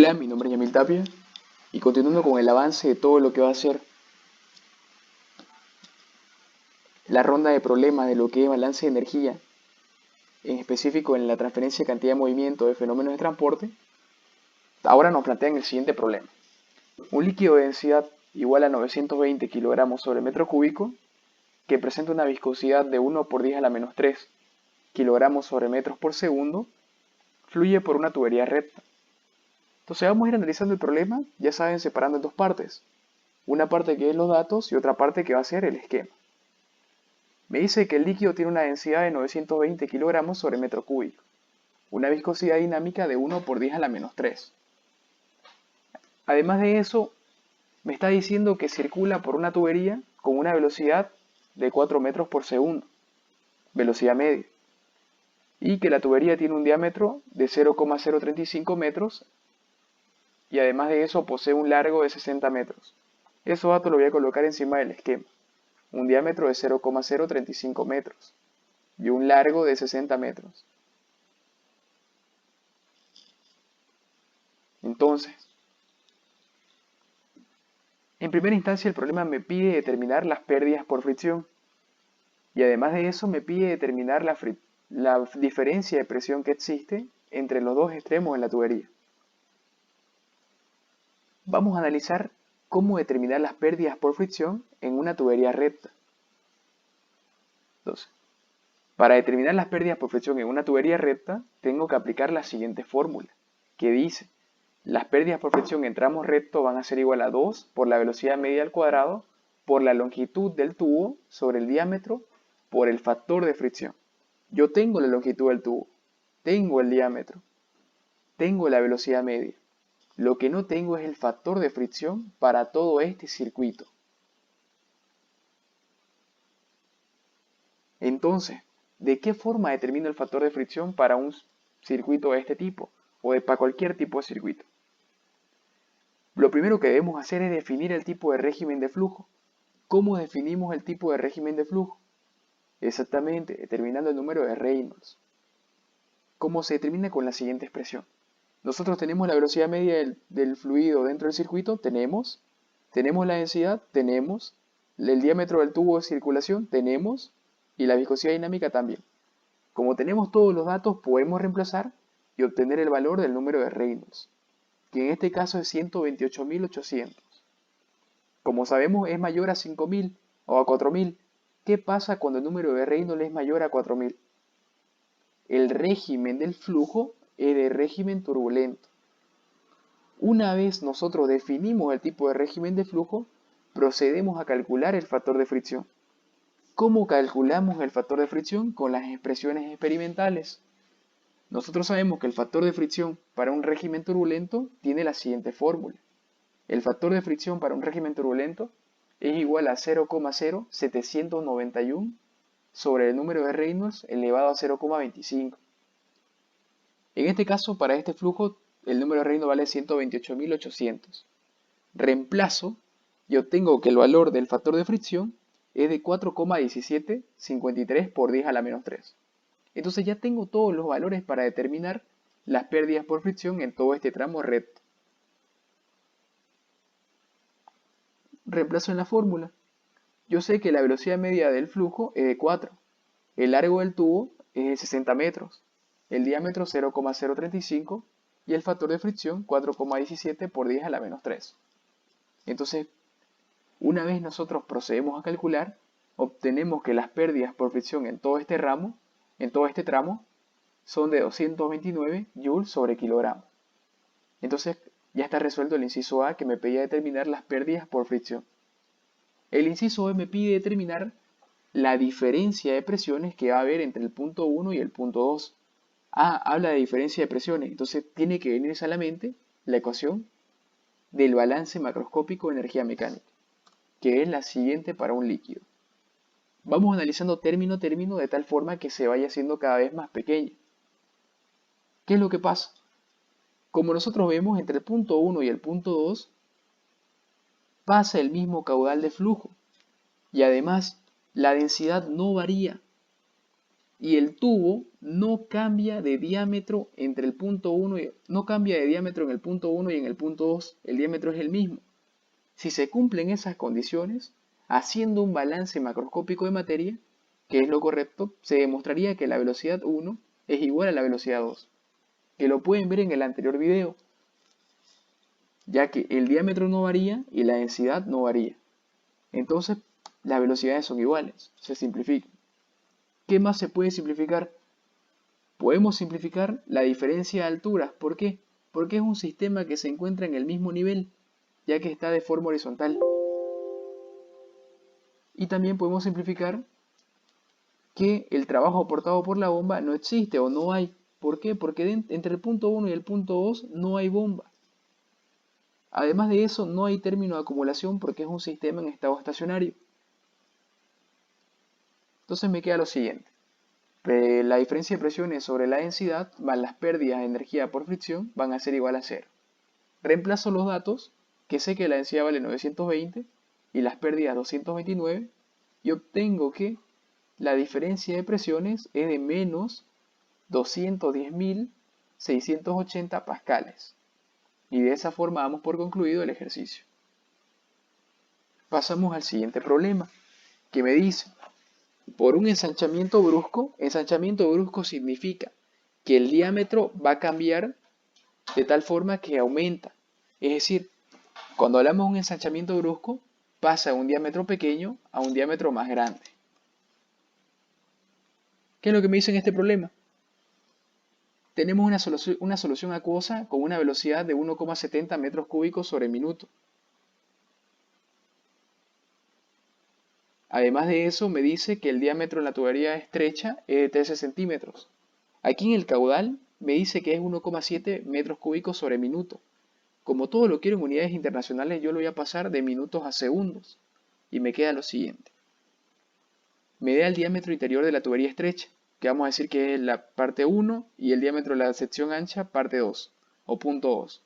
Hola, mi nombre es Yamil Tapia y continuando con el avance de todo lo que va a ser la ronda de problemas de lo que es balance de energía, en específico en la transferencia de cantidad de movimiento de fenómenos de transporte, ahora nos plantean el siguiente problema. Un líquido de densidad igual a 920 kilogramos sobre metro cúbico que presenta una viscosidad de 1 por 10 a la menos 3 kilogramos sobre metros por segundo fluye por una tubería recta. Entonces vamos a ir analizando el problema, ya saben, separando en dos partes. Una parte que es los datos y otra parte que va a ser el esquema. Me dice que el líquido tiene una densidad de 920 kilogramos sobre metro cúbico, una viscosidad dinámica de 1 por 10 a la menos 3. Además de eso, me está diciendo que circula por una tubería con una velocidad de 4 metros por segundo, velocidad media, y que la tubería tiene un diámetro de 0,035 metros y además de eso posee un largo de 60 metros. Esos datos lo voy a colocar encima del esquema. Un diámetro de 0,035 metros y un largo de 60 metros. Entonces, en primera instancia el problema me pide determinar las pérdidas por fricción y además de eso me pide determinar la diferencia de presión que existe entre los dos extremos de la tubería. Vamos a analizar cómo determinar las pérdidas por fricción en una tubería recta. Entonces, para determinar las pérdidas por fricción en una tubería recta, tengo que aplicar la siguiente fórmula, que dice: las pérdidas por fricción en tramos rectos van a ser igual a 2 por la velocidad media al cuadrado por la longitud del tubo sobre el diámetro por el factor de fricción. Yo tengo la longitud del tubo, tengo el diámetro, tengo la velocidad media. Lo que no tengo es el factor de fricción para todo este circuito. Entonces, ¿de qué forma determino el factor de fricción para un circuito de este tipo o para cualquier tipo de circuito? Lo primero que debemos hacer es definir el tipo de régimen de flujo. ¿Cómo definimos el tipo de régimen de flujo? Exactamente, determinando el número de Reynolds. ¿Cómo se determina? Con la siguiente expresión. Nosotros tenemos la velocidad media del fluido dentro del circuito, tenemos la densidad, tenemos el diámetro del tubo de circulación, tenemos, y la viscosidad dinámica también. Como tenemos todos los datos, podemos reemplazar y obtener el valor del número de Reynolds, que en este caso es 128.800. Como sabemos, es mayor a 5.000 o a 4.000. ¿Qué pasa cuando el número de Reynolds es mayor a 4.000? El régimen del flujo es de régimen turbulento. Una vez nosotros definimos el tipo de régimen de flujo, procedemos a calcular el factor de fricción. ¿Cómo calculamos el factor de fricción? Con las expresiones experimentales. Nosotros sabemos que el factor de fricción para un régimen turbulento tiene la siguiente fórmula. El factor de fricción para un régimen turbulento es igual a 0,0791 sobre el número de Reynolds elevado a 0,25. En este caso, para este flujo, el número de Reynolds vale 128.800. Reemplazo y obtengo que el valor del factor de fricción es de 4,1753 por 10 a la menos 3. Entonces ya tengo todos los valores para determinar las pérdidas por fricción en todo este tramo recto. Reemplazo en la fórmula. Yo sé que la velocidad media del flujo es de 4. El largo del tubo es de 60 metros. El diámetro 0,035 y el factor de fricción 4,17 por 10 a la menos 3. Entonces, una vez nosotros procedemos a calcular, obtenemos que las pérdidas por fricción en todo este tramo, son de 229 joules sobre kilogramo. Entonces, ya está resuelto el inciso A, que me pedía determinar las pérdidas por fricción. El inciso B me pide determinar la diferencia de presiones que va a haber entre el punto 1 y el punto 2. Habla de diferencia de presiones, entonces tiene que venir a la mente la ecuación del balance macroscópico de energía mecánica, que es la siguiente para un líquido. Vamos analizando término a término de tal forma que se vaya haciendo cada vez más pequeña. ¿Qué es lo que pasa? Como nosotros vemos, entre el punto 1 y el punto 2 pasa el mismo caudal de flujo y además la densidad no varía. y el tubo no cambia de diámetro entre el punto 1 y no cambia de diámetro en el punto 1 y en el punto 2, el diámetro es el mismo. Si se cumplen esas condiciones, haciendo un balance macroscópico de materia, que es lo correcto, se demostraría que la velocidad 1 es igual a la velocidad 2, que lo pueden ver en el anterior video, ya que el diámetro no varía y la densidad no varía. Entonces, las velocidades son iguales, se simplifican. ¿Qué más se puede simplificar? Podemos simplificar la diferencia de alturas. ¿Por qué? Porque es un sistema que se encuentra en el mismo nivel, ya que está de forma horizontal. Y también podemos simplificar que el trabajo aportado por la bomba no existe o no hay. ¿Por qué? Porque entre el punto 1 y el punto 2 no hay bomba. Además de eso, no hay término de acumulación porque es un sistema en estado estacionario. Entonces me queda lo siguiente. La diferencia de presiones sobre la densidad más las pérdidas de energía por fricción van a ser igual a 0. Reemplazo los datos, que sé que la densidad vale 920 y las pérdidas 229, y obtengo que la diferencia de presiones es de menos 210.680 pascales. Y de esa forma damos por concluido el ejercicio. Pasamos al siguiente problema, que me dice, por un ensanchamiento brusco significa que el diámetro va a cambiar de tal forma que aumenta. Es decir, cuando hablamos de un ensanchamiento brusco, pasa de un diámetro pequeño a un diámetro más grande. ¿Qué es lo que me dice en este problema? Tenemos una solución acuosa con una velocidad de 1,70 metros cúbicos sobre minuto. Además de eso, me dice que el diámetro en la tubería estrecha es de 13 centímetros. Aquí en el caudal me dice que es 1,7 metros cúbicos sobre minuto. Como todo lo quiero en unidades internacionales, yo lo voy a pasar de minutos a segundos. Y me queda lo siguiente. Me da el diámetro interior de la tubería estrecha, que vamos a decir que es la parte 1 y el diámetro de la sección ancha parte 2 o punto 2.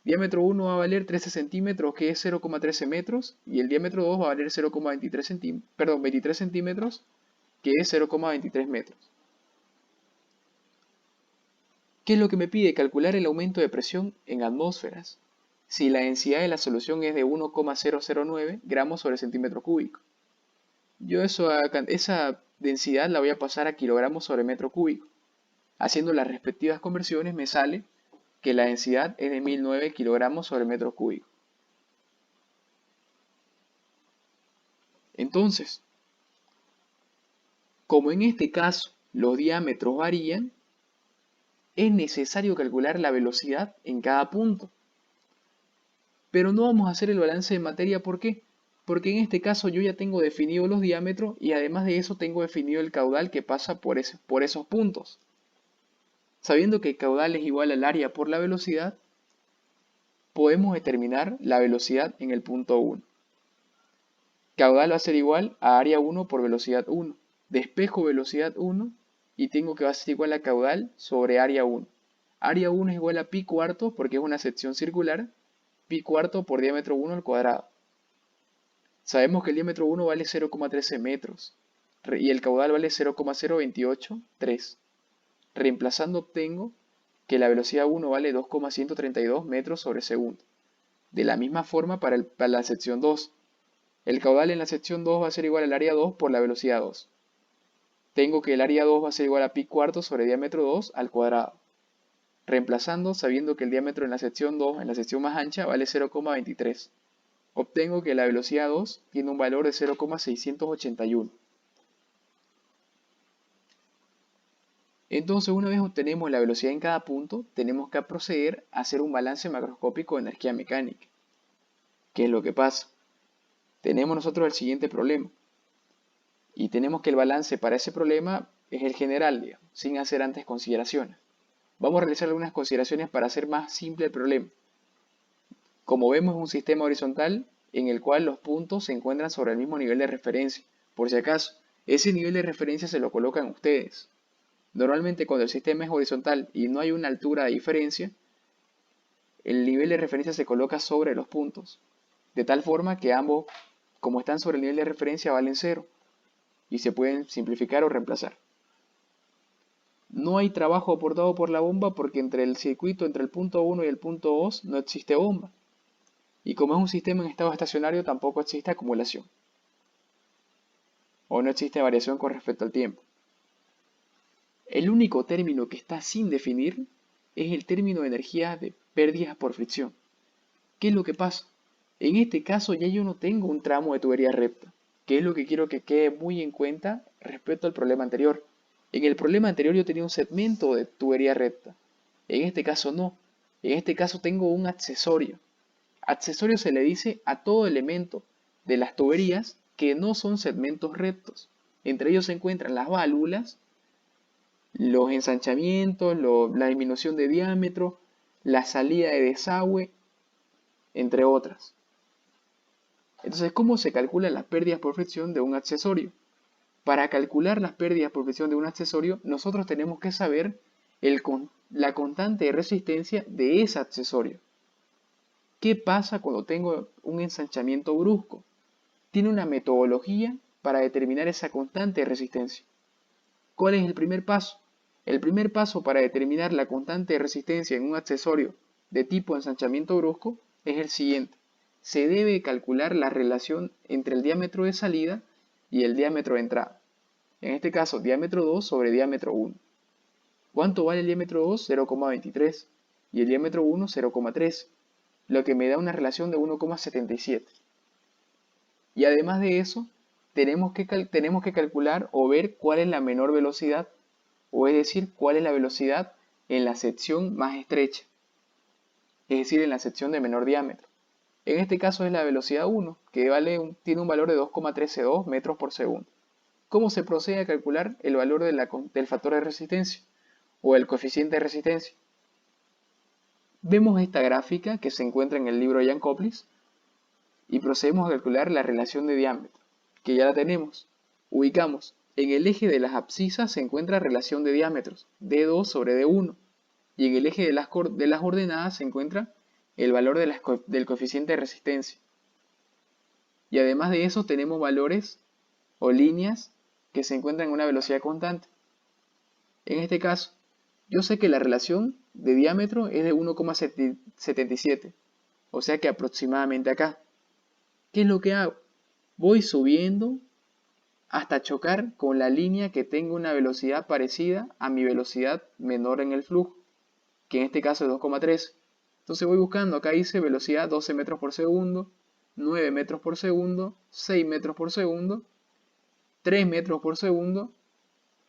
Diámetro 1 va a valer 13 centímetros, que es 0,13 metros, y el diámetro 2 va a valer 23 centímetros, que es 0,23 metros. ¿Qué es lo que me pide? Calcular el aumento de presión en atmósferas, si la densidad de la solución es de 1,009 gramos sobre centímetro cúbico. Yo esa densidad la voy a pasar a kilogramos sobre metro cúbico. Haciendo las respectivas conversiones me sale que la densidad es de 1009 kilogramos sobre metro cúbico. Entonces, como en este caso los diámetros varían, es necesario calcular la velocidad en cada punto. Pero no vamos a hacer el balance de materia, ¿por qué? Porque en este caso yo ya tengo definido los diámetros y además de eso tengo definido el caudal que pasa por esos puntos. Sabiendo que el caudal es igual al área por la velocidad, podemos determinar la velocidad en el punto 1. Caudal va a ser igual a área 1 por velocidad 1. Despejo velocidad 1 y tengo que va a ser igual a caudal sobre área 1. Área 1 es igual a pi cuarto porque es una sección circular, pi cuarto por diámetro 1 al cuadrado. Sabemos que el diámetro 1 vale 0,13 metros y el caudal vale 0,0283. Reemplazando obtengo que la velocidad 1 vale 2,132 metros sobre segundo. De la misma forma para la sección 2. El caudal en la sección 2 va a ser igual al área 2 por la velocidad 2. Tengo que el área 2 va a ser igual a pi cuarto sobre diámetro 2 al cuadrado. Reemplazando, sabiendo que el diámetro en la sección 2, en la sección más ancha, vale 0,23. Obtengo que la velocidad 2 tiene un valor de 0,681. Entonces, una vez obtenemos la velocidad en cada punto, tenemos que proceder a hacer un balance macroscópico de energía mecánica. ¿Qué es lo que pasa? Tenemos nosotros el siguiente problema. Y tenemos que el balance para ese problema es el general, digamos, sin hacer antes consideraciones. Vamos a realizar algunas consideraciones para hacer más simple el problema. Como vemos, es un sistema horizontal en el cual los puntos se encuentran sobre el mismo nivel de referencia. Por si acaso, ese nivel de referencia se lo colocan ustedes. Normalmente cuando el sistema es horizontal y no hay una altura de diferencia, el nivel de referencia se coloca sobre los puntos. De tal forma que ambos, como están sobre el nivel de referencia, valen 0. Y se pueden simplificar o reemplazar. No hay trabajo aportado por la bomba porque entre el circuito, entre el punto 1 y el punto 2, no existe bomba. Y como es un sistema en estado estacionario, tampoco existe acumulación. O no existe variación con respecto al tiempo. El único término que está sin definir es el término de energía de pérdidas por fricción. ¿Qué es lo que pasa? En este caso ya yo no tengo un tramo de tubería recta, que es lo que quiero que quede muy en cuenta respecto al problema anterior. En el problema anterior yo tenía un segmento de tubería recta. En este caso no. En este caso tengo un accesorio. Accesorio se le dice a todo elemento de las tuberías que no son segmentos rectos. Entre ellos se encuentran las válvulas, los ensanchamientos, la disminución de diámetro, la salida de desagüe, entre otras. Entonces, ¿cómo se calculan las pérdidas por fricción de un accesorio? Para calcular las pérdidas por fricción de un accesorio, nosotros tenemos que saber la constante de resistencia de ese accesorio. ¿Qué pasa cuando tengo un ensanchamiento brusco? Tiene una metodología para determinar esa constante de resistencia. ¿Cuál es el primer paso? El primer paso para determinar la constante de resistencia en un accesorio de tipo ensanchamiento brusco es el siguiente. Se debe calcular la relación entre el diámetro de salida y el diámetro de entrada. En este caso, diámetro 2 sobre diámetro 1. ¿Cuánto vale el diámetro 2? 0,23 y el diámetro 1 0,3, lo que me da una relación de 1,77. Y además de eso, tenemos que calcular o ver cuál es la menor velocidad, o es decir, cuál es la velocidad en la sección más estrecha, es decir, en la sección de menor diámetro. En este caso es la velocidad 1, que tiene un valor de 2,132 metros por segundo. ¿Cómo se procede a calcular el valor del factor de resistencia o el coeficiente de resistencia? Vemos esta gráfica que se encuentra en el libro de Jan Koplis y procedemos a calcular la relación de diámetro, que ya la tenemos. Ubicamos, en el eje de las abscisas se encuentra relación de diámetros, D2 sobre D1, y en el eje de las ordenadas se encuentra el valor del coeficiente de resistencia. Y además de eso tenemos valores o líneas que se encuentran en una velocidad constante. En este caso, yo sé que la relación de diámetro es de 1,77, o sea que aproximadamente acá. ¿Qué es lo que hago? Voy subiendo hasta chocar con la línea que tenga una velocidad parecida a mi velocidad menor en el flujo, que en este caso es 2,3. Entonces voy buscando, acá dice velocidad 12 metros por segundo, 9 metros por segundo, 6 metros por segundo, 3 metros por segundo,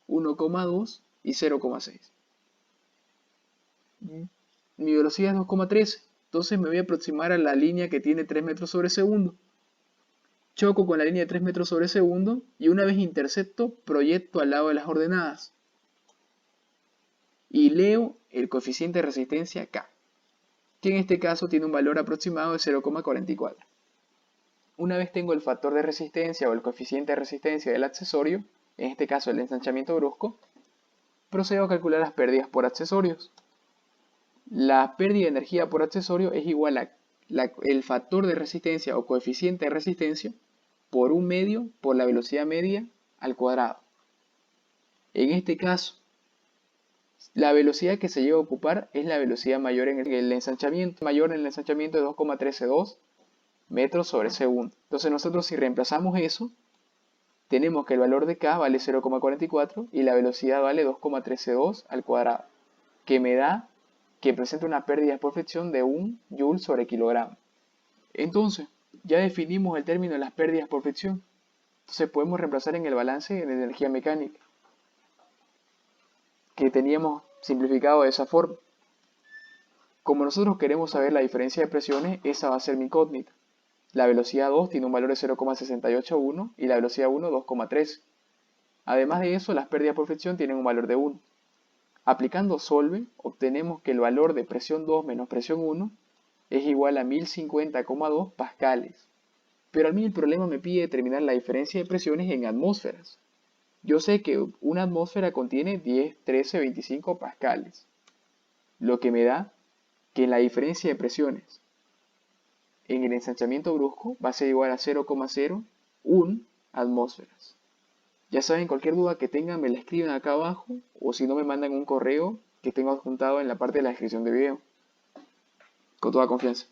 1,2 y 0,6. Mi velocidad es 2,13, entonces me voy a aproximar a la línea que tiene 3 metros sobre segundo. Choco con la línea de 3 metros sobre segundo y una vez intercepto, proyecto al lado de las ordenadas. Y leo el coeficiente de resistencia K, que en este caso tiene un valor aproximado de 0,44. Una vez tengo el factor de resistencia o el coeficiente de resistencia del accesorio, en este caso el ensanchamiento brusco, procedo a calcular las pérdidas por accesorios. La pérdida de energía por accesorio es igual a el factor de resistencia o coeficiente de resistencia por un medio por la velocidad media al cuadrado. En este caso, la velocidad que se llega a ocupar es la velocidad mayor en el ensanchamiento. Mayor en el ensanchamiento es 2,132 metros sobre segundo. Entonces nosotros si reemplazamos eso, tenemos que el valor de K vale 0,44 y la velocidad vale 2,132 al cuadrado, que me da que presenta una pérdida por fricción de 1 Joule sobre kilogramo. Entonces, ya definimos el término de las pérdidas por fricción. Entonces podemos reemplazar en el balance de energía mecánica, que teníamos simplificado de esa forma. Como nosotros queremos saber la diferencia de presiones, esa va a ser mi incógnita. La velocidad 2 tiene un valor de 0,681 y la velocidad 1 2,3. Además de eso, las pérdidas por fricción tienen un valor de 1. Aplicando solve, obtenemos que el valor de presión 2 menos presión 1 es igual a 1050,2 pascales. Pero a mí el problema me pide determinar la diferencia de presiones en atmósferas. Yo sé que una atmósfera contiene 10, 13, 25 pascales, lo que me da que la diferencia de presiones en el ensanchamiento brusco va a ser igual a 0,01 atmósferas. Ya saben, cualquier duda que tengan me la escriben acá abajo o si no me mandan un correo que tengo adjuntado en la parte de la descripción de video. Con toda confianza.